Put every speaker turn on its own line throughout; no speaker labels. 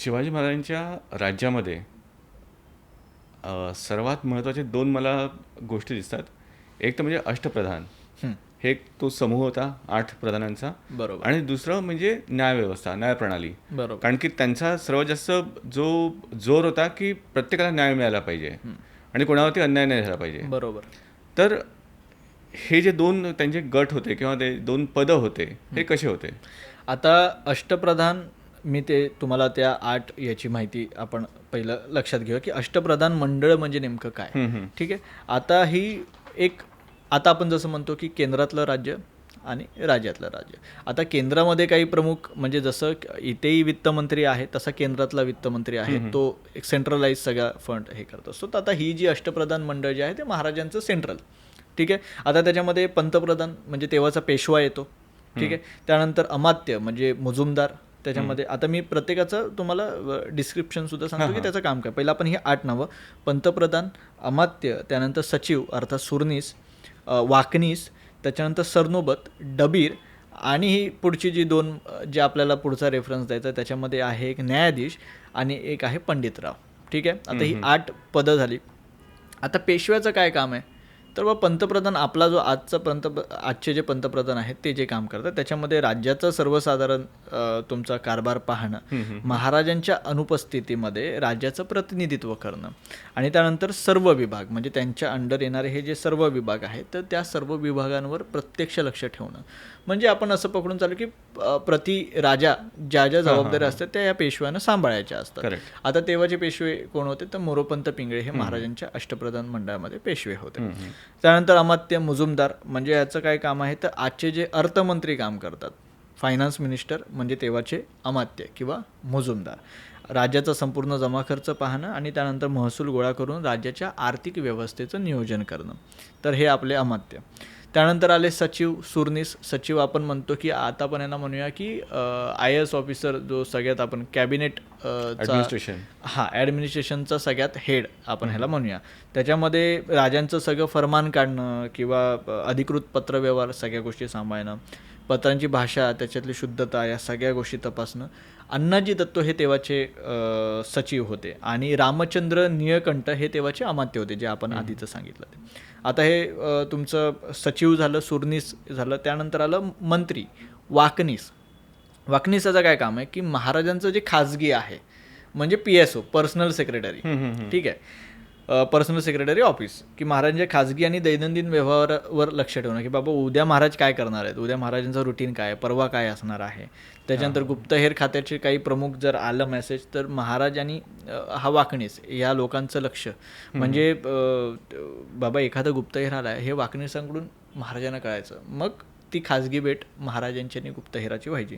शिवाजी महाराजांच्या राज्यामध्ये सर्वात महत्त्वाचे दोन मला गोष्टी दिसतात. एक तर म्हणजे अष्टप्रधान,
हं,
हे एक तो समूह होता 8 प्रधानांचा.
बरोबर
आणि दुसरं म्हणजे न्यायव्यवस्था, न्यायप्रणाली.
बरोबर.
कारण की त्यांचा सर्वात जास्त जो जोर होता की प्रत्येकाला न्याय मिळाला पाहिजे
हं,
आणि कोणावरती अन्याय नाही झाला पाहिजे.
बरोबर.
तर हे जे दोन त्यांचे गट होते किंवा ते दोन पदं होते, हे कसे होते?
आता अष्टप्रधान, मी ते तुम्हाला त्या 8 याची माहिती आपण पहिलं लक्षात घेऊया की अष्टप्रधान मंडळ म्हणजे नेमकं काय.
हं, हं.
ठीक आहे. आता ही एक, आता आपण जसं म्हणतो की केंद्रातलं राज्य आणि राज्यातलं राज्य. आता केंद्रामध्ये काही प्रमुख म्हणजे जसं इथेही वित्तमंत्री आहे तसा केंद्रातला वित्तमंत्री आहे, तो एक सेंट्रलाइज सगळा फंड हे करत असतो. तर आता ही जी अष्टप्रधान मंडळ जे आहे ते महाराजांचं सेंट्रल. ठीक आहे. आता त्याच्यामध्ये पंतप्रधान म्हणजे तेव्हाचा पेशवा येतो. ठीक आहे. त्यानंतर अमात्य म्हणजे मुजुमदार त्याच्यामध्ये. आता मी प्रत्येकाचं तुम्हाला डिस्क्रिप्शन सुद्धा सांगतो की त्याचं काम काय. पहिलं आपण ही 8 नावं: पंतप्रधान, अमात्य, त्यानंतर सचिव अर्थात सुरनीस, वाकनीस, त्याच्यानंतर सरनोबत, डबीर, आणि ही पुढची जी दोन जे आपल्याला पुढचा रेफरन्स द्यायचा त्याच्यामध्ये आहे एक न्यायाधीश आणि एक आहे पंडितराव. ठीक आहे. आता ही 8 पदं झाली. आता पेशव्याचं काय काम आहे, तर बा पंतप्रधान आपला जो आजचे जे पंतप्रधान आहेत ते जे काम करतात त्याच्यामध्ये राज्याचं सर्वसाधारण तुमचा कारभार पाहणं, महाराजांच्या अनुपस्थितीमध्ये राज्याचं प्रतिनिधित्व करणं, आणि त्यानंतर सर्व विभाग म्हणजे त्यांच्या अंडर येणारे हे जे सर्व विभाग आहेत तर त्या सर्व विभागांवर प्रत्यक्ष लक्ष ठेवणं. म्हणजे आपण असं पकडून चालू की प्रति राजा ज्या ज्या जबाबदाऱ्या असतात त्या या पेशव्यानं सांभाळायच्या असतात.
करेक्ट.
आता तेव्हाचे पेशवे कोण होते, तर मोरोपंत पिंगळे हे महाराजांच्या अष्टप्रधान मंडळामध्ये पेशवे होते. त्यानंतर अमात्य मुजुमदार म्हणजे याचं काय काम आहे, तर आजचे जे अर्थमंत्री काम करतात, फायनान्स मिनिस्टर म्हणजे तेव्हाचे अमात्य किंवा मुजुमदार, राज्याचा संपूर्ण जमा खर्च पाहणं आणि त्यानंतर महसूल गोळा करून राज्याच्या आर्थिक व्यवस्थेचं नियोजन करणं. तर हे आपले अमात्य. त्यानंतर आले सचिव, सुरनीस. सचिव आपण म्हणतो की आता पण यांना म्हणूया की IAS ऑफिसर, जो सगळ्यात आपण कॅबिनेट
ॲडमिनिस्ट्रेशन.
ॲडमिनिस्ट्रेशनचा सगळ्यात हेड आपण ह्याला म्हणूया. त्याच्यामध्ये राजांचं सगळं फरमान काढणं किंवा अधिकृत पत्रव्यवहार सगळ्या गोष्टी सांभाळणं, पत्रांची भाषा, त्याच्यातली शुद्धता, या सगळ्या गोष्टी तपासणं. अण्णाजी दत्तो हे तेव्हाचे सचिव होते आणि रामचंद्र निळकंठ हे तेव्हाचे अमात्य होते, जे आपण आधीचं सांगितलं ते. आता हे तुमचं सचिव झालं, सुरनीस झालं. त्यानंतर आलं मंत्री, वाकनीस. वाकनीसाचं काय काम आहे की महाराजांचं जे खाजगी आहे म्हणजे PSO, पर्सनल सेक्रेटरी. ठीक आहे. पर्सनल सेक्रेटरी ऑफिस, की महाराजांच्या खाजगी आणि दैनंदिन व्यवहारावर लक्ष ठेवणं, की बाबा उद्या महाराज काय करणार आहेत, उद्या महाराजांचं रुटीन काय, परवा काय असणार आहे. त्याच्यानंतर गुप्तहेर खात्याचे काही प्रमुख जर आलं मेसेज तर महाराज आणि हा वाकणीस या लोकांचं लक्ष म्हणजे बाबा एखादं गुप्तहेर आला हे वाकणीसांकडून महाराजांना कळायचं, मग ती खाजगी भेट महाराजांची आणि गुप्तहेराची व्हायची.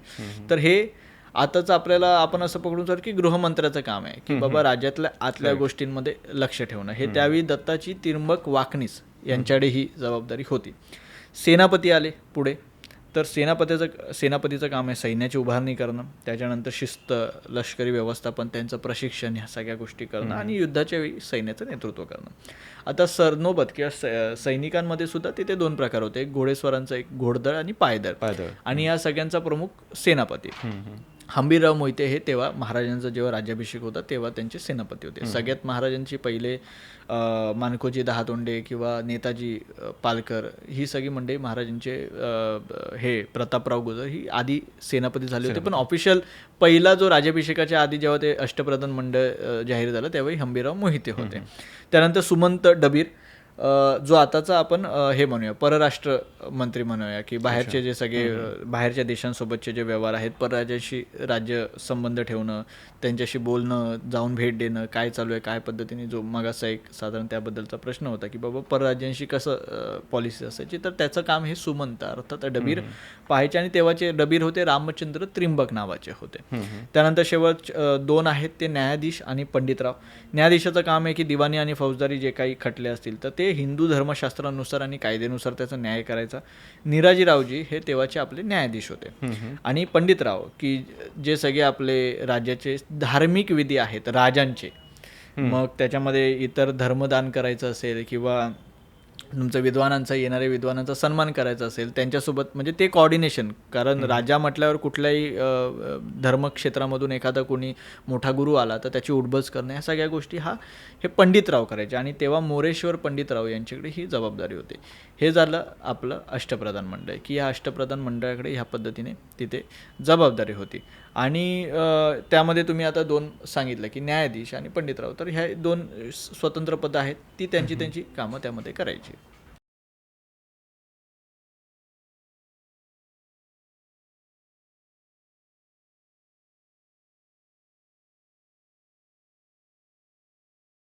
तर हे आताच आपल्याला आपण असं पकडून चालू की गृहमंत्र्याचं काम आहे की बाबा राज्यातल्या आतल्या गोष्टींमध्ये लक्ष ठेवणं. हे त्यावेळी दत्ताची तिर्मक वाकनीस यांच्याकडे ही जबाबदारी होती. सेनापती आले पुढे. तर सेनापतीचं काम आहे सैन्याची उभारणी करणं, त्याच्यानंतर शिस्त, लष्करी व्यवस्थापन, त्यांचं प्रशिक्षण, ह्या सगळ्या गोष्टी करणं आणि युद्धाच्या वेळी सैन्याचं नेतृत्व करणं. आता सरनोबत किंवा सैनिकांमध्ये सुद्धा तिथे 2 प्रकार होते, एक घोडेस्वारांचा, एक घोडदळ आणि पायदळ. आणि या सगळ्यांचा प्रमुख सेनापती. हंबीरराव मोहिते हे तेव्हा महाराजांचा जेव्हा राज्याभिषेक होता तेव्हा त्यांचे सेनापती होते. सगळ्यात महाराजांची पहिले मानकोजी दहातोंडे किंवा नेताजी पालकर ही सगळी मंडळी महाराजांचे हे प्रतापराव गुजर ही आधी सेनापती झाले होते. पण ऑफिशियल पहिला जो राज्याभिषेकाच्या आधी जेव्हा ते अष्टप्रधान मंडळ जाहीर झालं त्यावेळी हंबीरराव मोहिते होते. त्यानंतर सुमंत डबीर, जो आताचा आपण हे म्हणूया परराष्ट्र मंत्री म्हणूया, की बाहेरचे जे सगळे बाहेरच्या देशांसोबतचे जे व्यवहार आहेत, परराज्याशी राज्य संबंध ठेवणं, त्यांच्याशी बोलणं, जाऊन भेट देणं, काय चालू आहे, काय पद्धतीने, जो मागासा एक साधारण त्याबद्दलचा प्रश्न होता की बाबा परराज्यांशी कसं पॉलिसी असायची, तर त्याचं काम हे सुमंत अर्थात डबीर पाहायचे. आणि तेव्हाचे डबीर होते रामचंद्र त्रिंबक नावाचे होते. त्यानंतर शेवट 2 आहेत ते न्यायाधीश आणि पंडितराव. न्यायाधीशाचं काम आहे की दिवाणी आणि फौजदारी जे काही खटले असतील तर ते हिंदू धर्मशास्त्रानुसार आणि कायद्यानुसार त्याचा न्याय करायचा. निराजीरावजी हे तेव्हाचे आपले न्यायाधीश होते. आणि पंडितराव की जे सगळे आपले राज्याचे धार्मिक विधी आहेत राजांचे, मग त्याच्यामध्ये इतर धर्मदान करायचं असेल किंवा तुमचं विद्वानांचा येणाऱ्या विद्वानांचा सन्मान करायचा असेल त्यांच्यासोबत म्हणजे ते कॉर्डिनेशन, कारण राजा म्हटल्यावर कुठल्याही धर्मक्षेत्रामधून एखादा कोणी मोठा गुरु आला तर त्याची उठबस करणं, ह्या सगळ्या गोष्टी हे पंडितराव करायचे आणि तेव्हा मोरेश्वर पंडितराव यांच्याकडे ही जबाबदारी होती. हे झालं आपलं अष्टप्रधान मंडळ, की या अष्टप्रधान मंडळाकडे ह्या पद्धतीने तिथे जबाबदारी होती. आणि त्यामध्ये तुम्ही आता 2 सांगितलं की न्यायाधीश आणि पंडितराव, तर ह्या 2 स्वतंत्र पदं आहेत, ती त्यांची कामं त्यामध्ये करायची.